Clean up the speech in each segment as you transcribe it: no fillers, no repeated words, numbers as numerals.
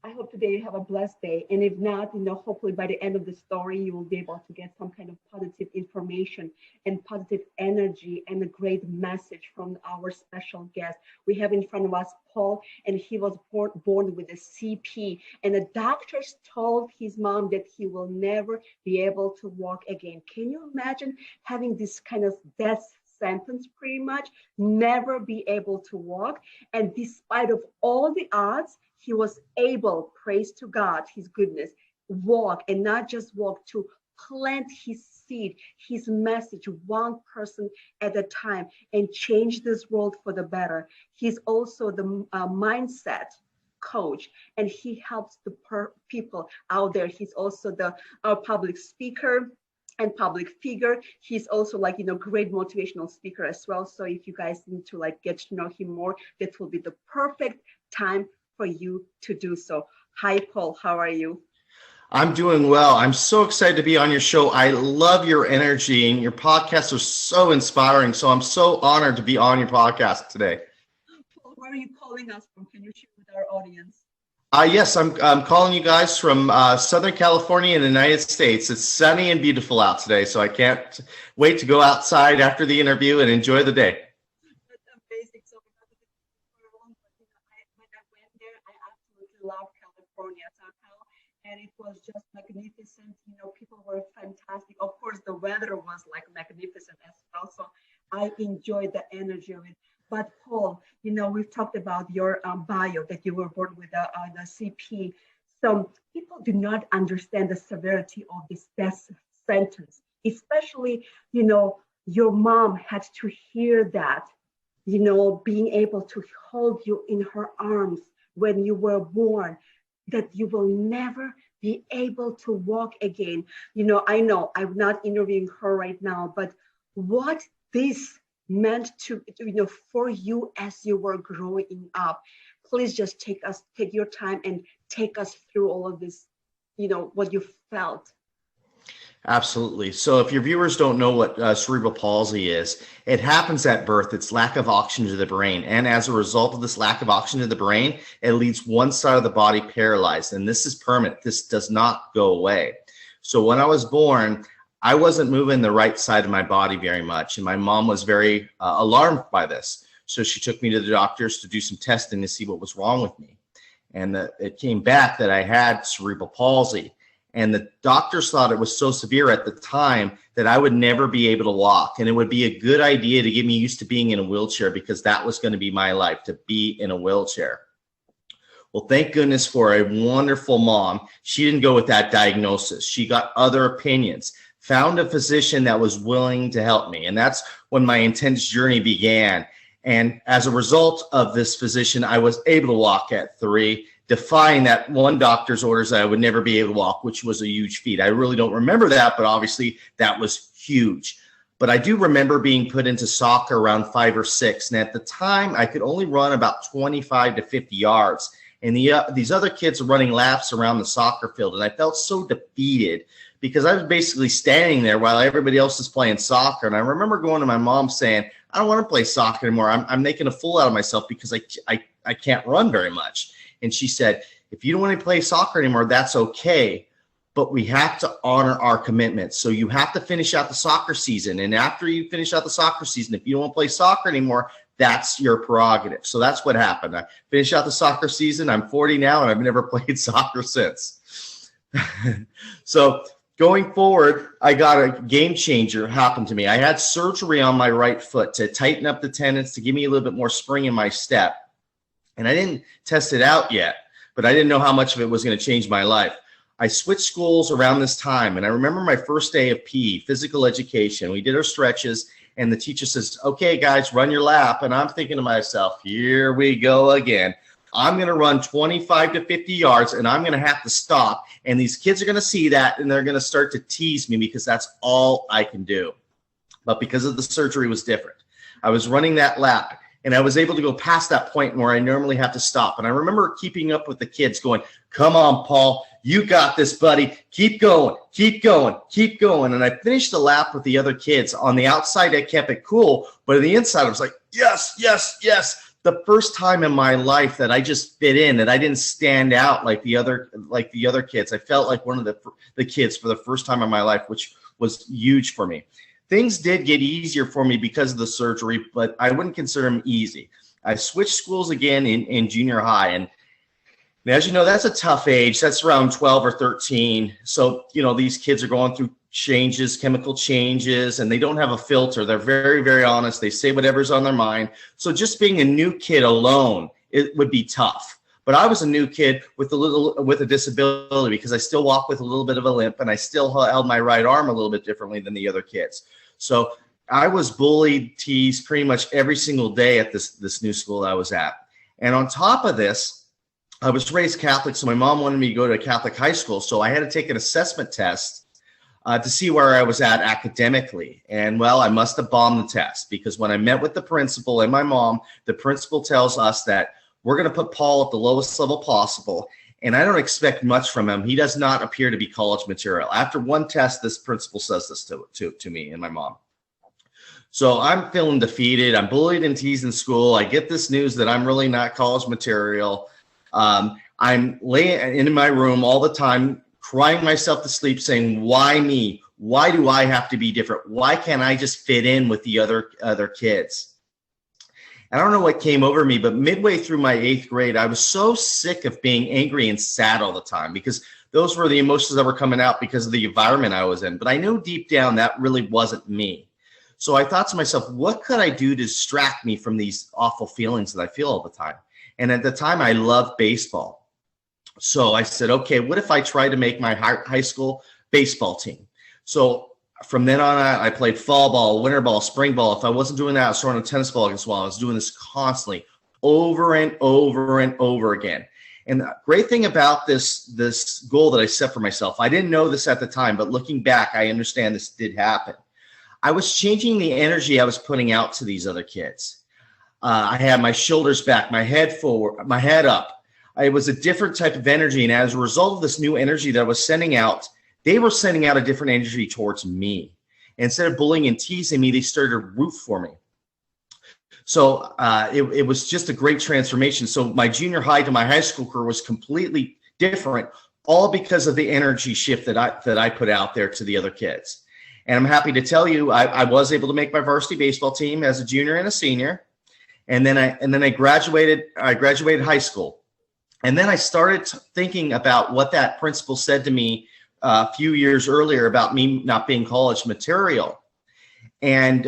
I hope today you have a blessed day. And if not, hopefully by the end of the story, you will be able to get some kind of positive information and positive energy and a great message from our special guest. We have in front of us Paul, and he was born with a CP. And the doctors told his mom that he will never be able to walk again. Can you imagine having this kind of death sentence, pretty much, never be able to walk? And despite of all the odds, he was able, praise to God, his goodness, walk, and not just walk, to plant his seed, his message, one person at a time, and change this world for the better. He's also the mindset coach, and he helps the people out there. He's also the public speaker and public figure. He's also great motivational speaker as well. So if you guys need to get to know him more, that will be the perfect time for you to do so. Hi, Paul. How are you? I'm doing well. I'm so excited to be on your show. I love your energy, and your podcasts are so inspiring. So I'm so honored to be on your podcast today. Paul, where are you calling us from? Can you share with our audience? Yes, I'm calling you guys from Southern California in the United States. It's sunny and beautiful out today, so I can't wait to go outside after the interview and enjoy the day. Love California somehow, and it was just magnificent. People were fantastic. Of course, the weather was magnificent as well, so I enjoyed the energy of it. But Paul, we've talked about your bio, that you were born with the CP. So people do not understand the severity of this death sentence, especially your mom had to hear that, being able to hold you in her arms when you were born, that you will never be able to walk again. I know I'm not interviewing her right now, but what this meant to, for you as you were growing up. Please just take your time and take us through all of this, what you felt. Absolutely. So if your viewers don't know what cerebral palsy is, it happens at birth. It's lack of oxygen to the brain. And as a result of this lack of oxygen to the brain, it leaves one side of the body paralyzed. And this is permanent. This does not go away. So when I was born, I wasn't moving the right side of my body very much. And my mom was very alarmed by this. So she took me to the doctors to do some testing to see what was wrong with me. And it came back that I had cerebral palsy. And the doctors thought it was so severe at the time that I would never be able to walk. And it would be a good idea to get me used to being in a wheelchair, because that was going to be my life, to be in a wheelchair. Well, thank goodness for a wonderful mom. She didn't go with that diagnosis. She got other opinions, found a physician that was willing to help me. And that's when my intense journey began. And as a result of this physician, I was able to walk at 3. Defying that one doctor's orders that I would never be able to walk, which was a huge feat. I really don't remember that, but obviously that was huge. But I do remember being put into soccer around 5 or 6. And at the time, I could only run about 25 to 50 yards. And these other kids were running laps around the soccer field. And I felt so defeated, because I was basically standing there while everybody else is playing soccer. And I remember going to my mom saying, I don't want to play soccer anymore. I'm making a fool out of myself because I can't run very much. And she said, if you don't want to play soccer anymore, that's okay, but we have to honor our commitments. So you have to finish out the soccer season. And after you finish out the soccer season, if you don't want to play soccer anymore, that's your prerogative. So that's what happened. I finished out the soccer season. I'm 40 now, and I've never played soccer since. So going forward, I got a game changer happen to me. I had surgery on my right foot to tighten up the tendons, to give me a little bit more spring in my step. And I didn't test it out yet, but I didn't know how much of it was going to change my life. I switched schools around this time, and I remember my first day of PE, physical education. We did our stretches, and the teacher says, okay, guys, run your lap. And I'm thinking to myself, here we go again. I'm going to run 25 to 50 yards, and I'm going to have to stop. And these kids are going to see that, and they're going to start to tease me because that's all I can do. But because of the surgery, it was different. I was running that lap, and I was able to go past that point where I normally have to stop. And I remember keeping up with the kids going, come on, Paul, you got this, buddy. Keep going, keep going, keep going. And I finished the lap with the other kids. On the outside, I kept it cool. But on the inside, I was like, yes, yes, yes. the first time in my life that I just fit in, that I didn't stand out like the other kids. I felt like one of the kids for the first time in my life, which was huge for me. Things did get easier for me because of the surgery, but I wouldn't consider them easy. I switched schools again in junior high, and as you know, that's a tough age. That's around 12 or 13. So, these kids are going through changes, chemical changes, and they don't have a filter. They're very, very honest. They say whatever's on their mind. So just being a new kid alone, it would be tough. But I was a new kid with a disability, because I still walk with a little bit of a limp, and I still held my right arm a little bit differently than the other kids. So I was bullied, teased pretty much every single day at this new school I was at. And on top of this, I was raised Catholic, so my mom wanted me to go to a Catholic high school. So I had to take an assessment test to see where I was at academically. And well, I must have bombed the test, because when I met with the principal and my mom, the principal tells us that we're going to put Paul at the lowest level possible. And I don't expect much from him. He does not appear to be college material. After one test, this principal says this to me and my mom. So I'm feeling defeated. I'm bullied and teased in school. I get this news that I'm really not college material. I'm laying in my room all the time, crying myself to sleep, saying, why me? Why do I have to be different? Why can't I just fit in with the other kids? I don't know what came over me, but midway through my 8th grade, I was so sick of being angry and sad all the time, because those were the emotions that were coming out because of the environment I was in. But I knew deep down that really wasn't me. So I thought to myself, what could I do to distract me from these awful feelings that I feel all the time? And at the time, I loved baseball. So I said, okay, what if I try to make my high school baseball team? So from then on, I played fall ball, winter ball, spring ball. If I wasn't doing that, I was throwing a tennis ball against the wall. I was doing this constantly, over and over and over again. And the great thing about this goal that I set for myself, I didn't know this at the time, but looking back, I understand this did happen. I was changing the energy I was putting out to these other kids. I had my shoulders back, my head forward, my head up. It was a different type of energy. And as a result of this new energy that I was sending out, they were sending out a different energy towards me. Instead of bullying and teasing me, they started to root for me. So it was just a great transformation. So my junior high to my high school career was completely different, all because of the energy shift that I put out there to the other kids. And I'm happy to tell you, I was able to make my varsity baseball team as a junior and a senior. And then I graduated high school. And then I started thinking about what that principal said to me a few years earlier about me not being college material. And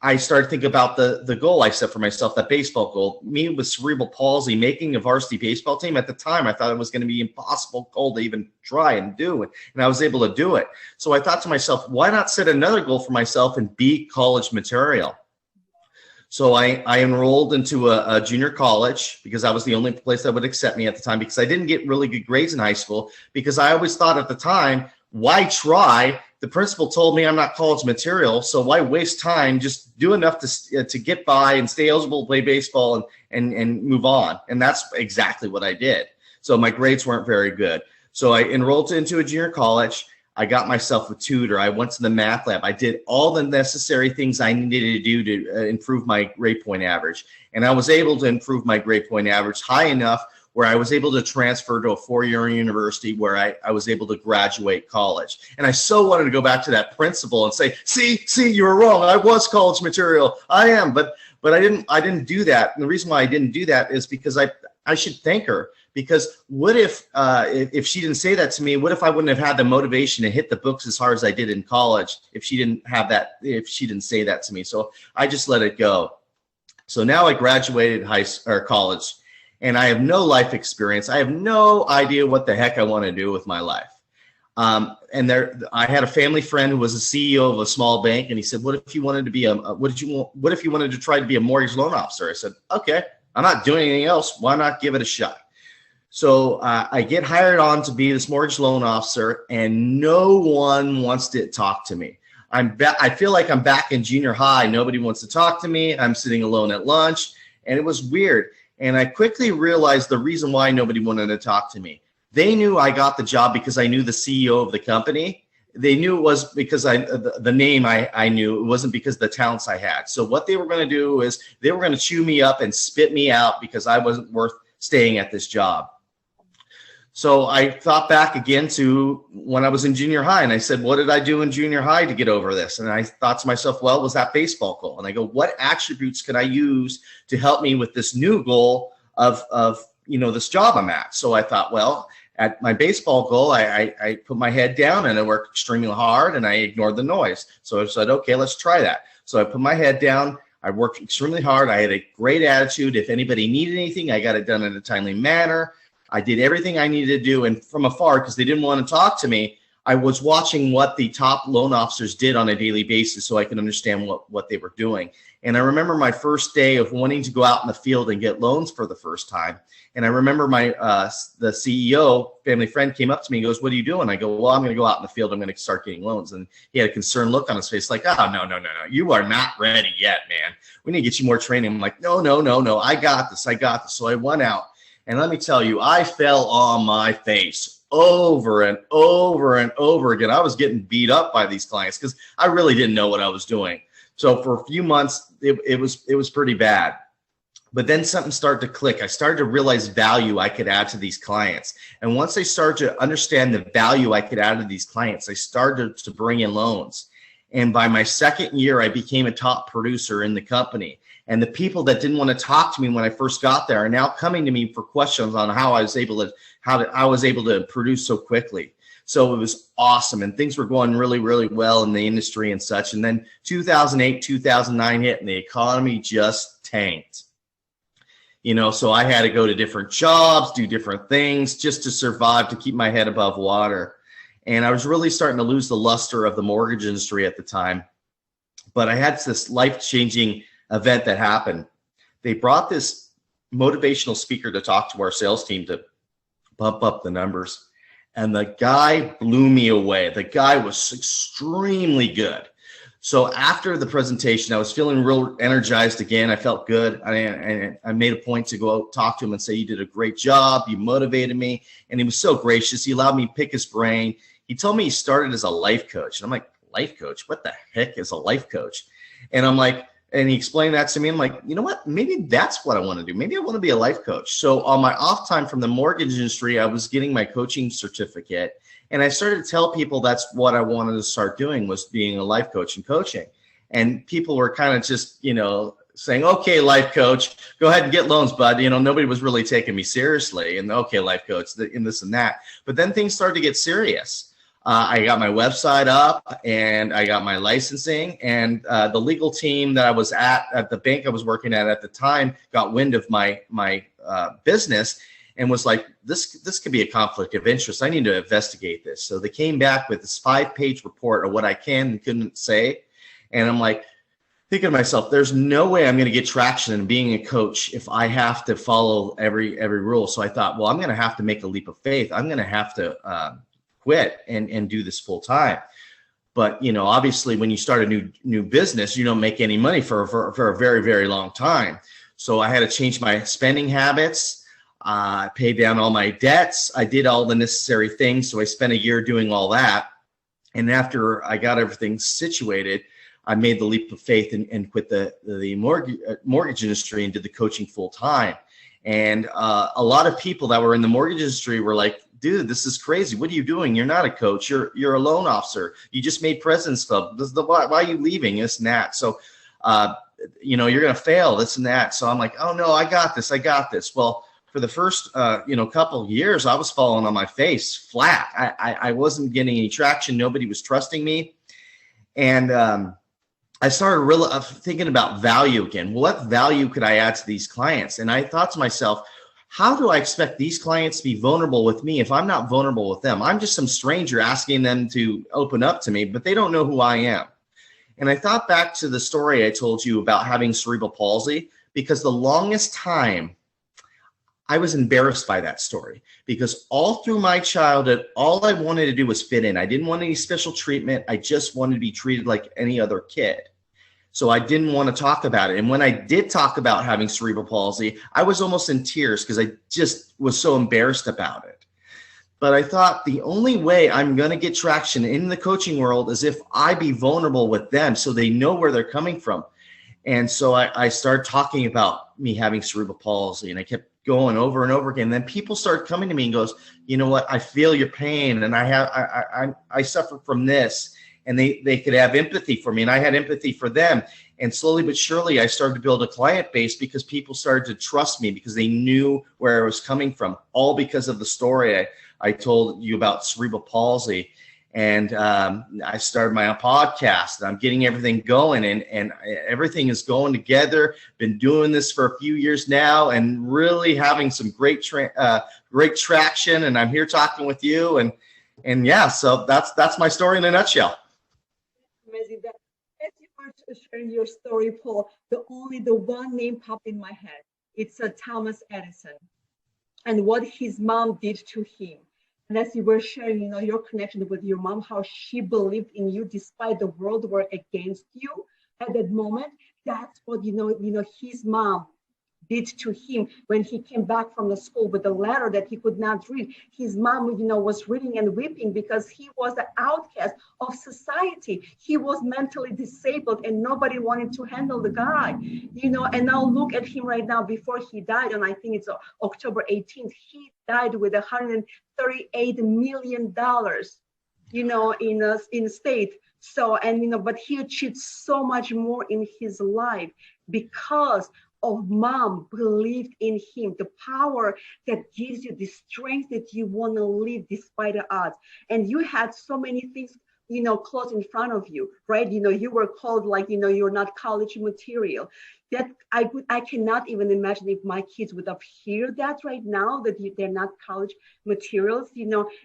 I started thinking about the goal I set for myself, that baseball goal. Me with cerebral palsy, making a varsity baseball team. At the time, I thought it was going to be impossible goal to even try and do it. And I was able to do it. So I thought to myself, why not set another goal for myself and be college material? So I enrolled into a junior college, because that was the only place that would accept me at the time, because I didn't get really good grades in high school, because I always thought at the time, why try? The principal told me I'm not college material, so why waste time? Just do enough to get by and stay eligible to play baseball and move on. And that's exactly what I did. So my grades weren't very good. So I enrolled into a junior college. I got myself a tutor. I went to the math lab. I did all the necessary things I needed to do to improve my grade point average. And I was able to improve my grade point average high enough where I was able to transfer to a 4-year university where I was able to graduate college. And I so wanted to go back to that principal and say, see, you were wrong. I was college material. I am, but I didn't do that. And the reason why I didn't do that is because I should thank her. Because what if she didn't say that to me? What if I wouldn't have had the motivation to hit the books as hard as I did in college if she didn't say that to me? So I just let it go. So now I graduated college, and I have no life experience. I have no idea what the heck I want to do with my life. And I had a family friend who was a CEO of a small bank, and he said, "What if you wanted to be what if you wanted to try to be a mortgage loan officer?" I said, "Okay, I'm not doing anything else. Why not give it a shot?" So I get hired on to be this mortgage loan officer, and no one wants to talk to me. I feel like I'm back in junior high. Nobody wants to talk to me. I'm sitting alone at lunch, and it was weird. And I quickly realized the reason why nobody wanted to talk to me. They knew I got the job because I knew the CEO of the company, they knew it was because the name I knew. It wasn't because of the talents I had. So what they were going to do is they were going to chew me up and spit me out because I wasn't worth staying at this job. So I thought back again to when I was in junior high, and I said, what did I do in junior high to get over this? And I thought to myself, well, was that baseball goal? And I go, what attributes could I use to help me with this new goal of this job I'm at? So I thought, well, at my baseball goal, I put my head down and I worked extremely hard and I ignored the noise. So I said, okay, let's try that. So I put my head down. I worked extremely hard. I had a great attitude. If anybody needed anything, I got it done in a timely manner. I did everything I needed to do. And from afar, because they didn't want to talk to me, I was watching what the top loan officers did on a daily basis so I could understand what they were doing. And I remember my first day of wanting to go out in the field and get loans for the first time. And I remember the CEO, family friend, came up to me and goes, what are you doing? I go, well, I'm going to go out in the field. I'm going to start getting loans. And he had a concerned look on his face like, oh, no. You are not ready yet, man. We need to get you more training. I'm like, no. I got this. So I went out. And let me tell you, I fell on my face over and over and over again. I was getting beat up by these clients because I really didn't know what I was doing. So for a few months, it was pretty bad. But then something started to click. I started to realize value I could add to these clients. And once I started to understand the value I could add to these clients, I started to bring in loans. And by my second year, I became a top producer in the company. And the people that didn't want to talk to me when I first got there are now coming to me for questions on how I was able to produce so quickly. So it was awesome, and things were going really, really well in the industry and such. And then 2008, 2009 hit, and the economy just tanked. So I had to go to different jobs, do different things just to survive, to keep my head above water. And I was really starting to lose the luster of the mortgage industry at the time. But I had this life-changing event that happened. They brought this motivational speaker to talk to our sales team to bump up the numbers. And the guy blew me away. The guy was extremely good. So after the presentation, I was feeling real energized again. I felt good. I made a point to go out, talk to him and say, you did a great job. You motivated me. And he was so gracious. He allowed me to pick his brain. He told me he started as a life coach. And I'm like, life coach? What the heck is a life coach? And I'm like, and he explained that to me. I'm like, you know what? Maybe that's what I want to do. Maybe I want to be a life coach. So on my off time from the mortgage industry, I was getting my coaching certificate. And I started to tell people that's what I wanted to start doing, was being a life coach and coaching. And people were kind of just, saying, okay, life coach, go ahead and get loans, bud. Nobody was really taking me seriously. And okay, life coach, and this and that. But then things started to get serious. I got my website up and I got my licensing, and the legal team that I was at the bank I was working at the time got wind of my business and was like, this could be a conflict of interest. I need to investigate this. So they came back with this 5-page report of what I can and couldn't say. And I'm like, thinking to myself, there's no way I'm going to get traction in being a coach if I have to follow every rule. So I thought, well, I'm going to have to make a leap of faith. I'm going to have to quit and do this full time. But, obviously when you start a new business, you don't make any money for a very, very long time. So I had to change my spending habits. I paid down all my debts. I did all the necessary things. So I spent a year doing all that. And after I got everything situated, I made the leap of faith and quit the mortgage industry and did the coaching full time. And a lot of people that were in the mortgage industry were like, dude, this is crazy. What are you doing? You're not a coach. You're a loan officer. You just made President's Club. Why are you leaving? This and that. So, you're going to fail, this and that. So I'm like, oh no, I got this. Well, for the first, couple of years, I was falling on my face flat. I wasn't getting any traction. Nobody was trusting me. And I started really thinking about value again. What value could I add to these clients? And I thought to myself, how do I expect these clients to be vulnerable with me if I'm not vulnerable with them? I'm just some stranger asking them to open up to me, but they don't know who I am. And I thought back to the story I told you about having cerebral palsy, because the longest time I was embarrassed by that story, because all through my childhood, all I wanted to do was fit in. I didn't want any special treatment. I just wanted to be treated like any other kid. So I didn't want to talk about it. And when I did talk about having cerebral palsy, I was almost in tears because I just was so embarrassed about it. But I thought the only way I'm going to get traction in the coaching world is if I be vulnerable with them so they know where they're coming from. And so I started talking about me having cerebral palsy, and I kept going over and over again. And then people started coming to me and goes, you know what, I feel your pain, and I suffer from this. And they could have empathy for me, and I had empathy for them. And slowly but surely, I started to build a client base because people started to trust me because they knew where I was coming from, all because of the story I told you about cerebral palsy. And I started my own podcast, and I'm getting everything going, and everything is going together. Been doing this for a few years now, and really having some great traction. And I'm here talking with you, and yeah, so that's my story in a nutshell. Amazing. That as you were sharing your story, Paul, the one name popped in my head. It's Thomas Edison, and what his mom did to him. And as you were sharing, your connection with your mom, how she believed in you despite the world were against you at that moment. That's what his mom did to him when he came back from the school with a letter that he could not read. His mom, was reading and weeping because he was the outcast of society. He was mentally disabled and nobody wanted to handle the guy, and now look at him right now before he died. And I think it's October 18th. He died with $138 million, in state. So, and, but he achieved so much more in his life because of mom believed in him, the power that gives you the strength that you want to live despite the odds. And you had so many things, close in front of you, right? You were called like, you're not college material. That I cannot even imagine if my kids would have heard that right now, that they're not college materials,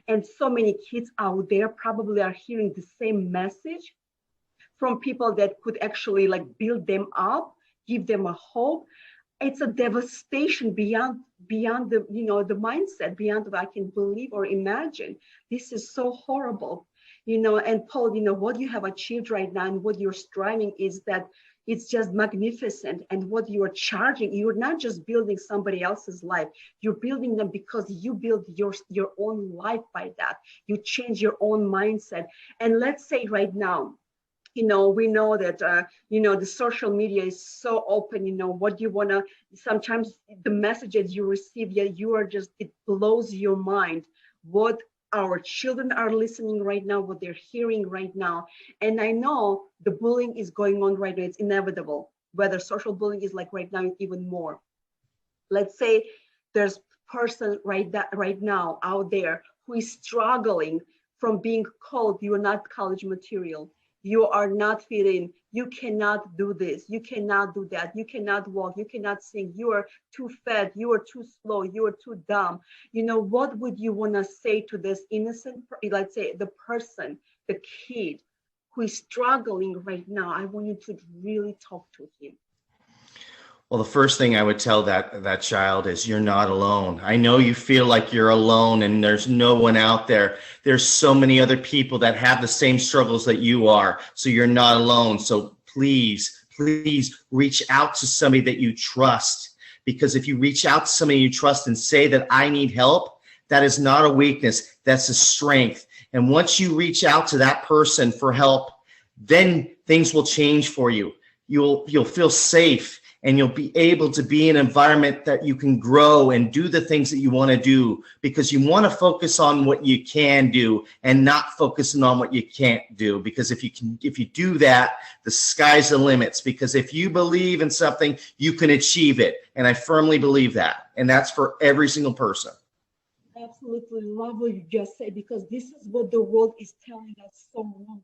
and so many kids out there probably are hearing the same message from people that could actually like build them up, give them a hope. It's a devastation beyond the the mindset, beyond what I can believe or imagine. This is so horrible, And Paul, what you have achieved right now and what you're striving is that it's just magnificent. And what you are charging, you're not just building somebody else's life. You're building them because you build your own life by that. You change your own mindset. And let's say right now, we know that, the social media is so open, what you want to, sometimes the messages you receive, it blows your mind what our children are listening right now, what they're hearing right now. And I know the bullying is going on right now. It's inevitable, whether social bullying is like right now, even more. Let's say there's person right now out there who is struggling from being called, you're not college material. You are not fitting. You cannot do this. You cannot do that. You cannot walk. You cannot sing. You are too fat. You are too slow. You are too dumb. What would you want to say to this innocent, let's say the person, the kid who is struggling right now? I want you to really talk to him. Well, the first thing I would tell that child is you're not alone. I know you feel like you're alone and there's no one out there. There's so many other people that have the same struggles that you are. So you're not alone. So please reach out to somebody that you trust. Because if you reach out to somebody you trust and say that I need help, that is not a weakness. That's a strength. And once you reach out to that person for help, then things will change for you. You'll feel safe. And you'll be able to be in an environment that you can grow and do the things that you want to do, because you want to focus on what you can do and not focusing on what you can't do. Because if you do that, the sky's the limits. Because if you believe in something, you can achieve it. And I firmly believe that. And that's for every single person. Absolutely love what you just said, because this is what the world is telling us so long.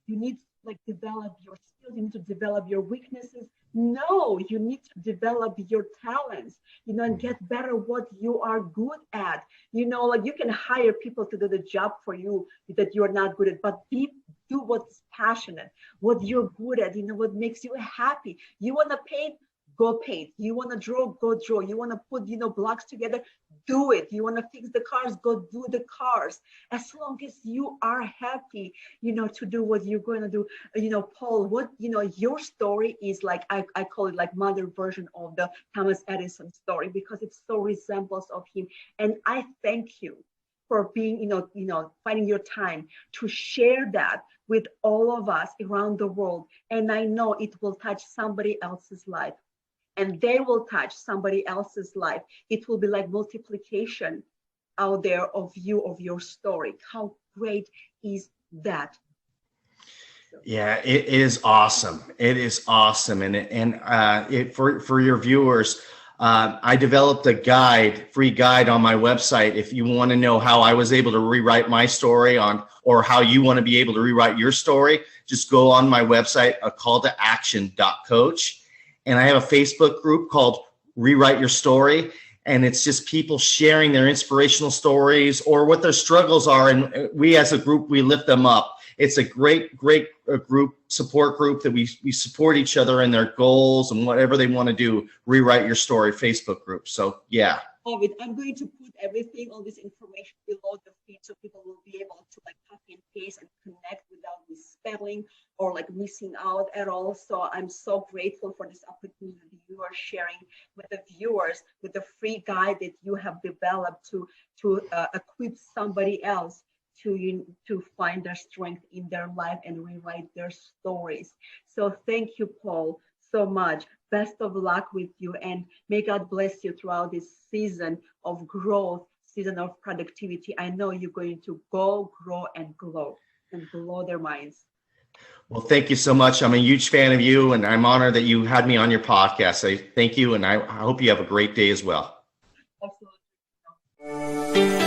You need to develop your skills, you need to develop your weaknesses. No, you need to develop your talents, and get better what you are good at. You can hire people to do the job for you that you're not good at, but do what's passionate, what you're good at, what makes you happy. You want to paint? Go paint. You want to draw? Go draw. You want to put, blocks together? Do it. You want to fix the cars? Go do the cars. As long as you are happy, to do what you're going to do. Paul, what, your story is like, I call it like mother version of the Thomas Edison story, because it so resembles of him. And I thank you for being, finding your time to share that with all of us around the world. And I know it will touch somebody else's life, and they will touch somebody else's life. It will be like multiplication out there of your story. How great is that? Yeah, it is awesome. It is awesome. For your viewers, I developed a free guide on my website. If you want to know how I was able to rewrite my story or how you want to be able to rewrite your story, just go on my website, a call to action.coach. And I have a Facebook group called Rewrite Your Story. And it's just people sharing their inspirational stories or what their struggles are. And we as a group, we lift them up. It's a great support group that we support each other in their goals and whatever they want to do. Rewrite Your Story Facebook group. So yeah. Love it. I'm going to put everything, all this information below the feed so people will be able to like copy and paste and connect without misspelling or like missing out at all. So I'm so grateful for this opportunity that you are sharing with the viewers, with the free guide that you have developed to equip somebody else to find their strength in their life and rewrite their stories. So thank you, Paul, so much. Best of luck with you, and may God bless you throughout this season of growth, season of productivity. I know you're going to go, grow, and glow and blow their minds. Well, thank you so much. I'm a huge fan of you, and I'm honored that you had me on your podcast. I thank you, and I hope you have a great day as well. Absolutely.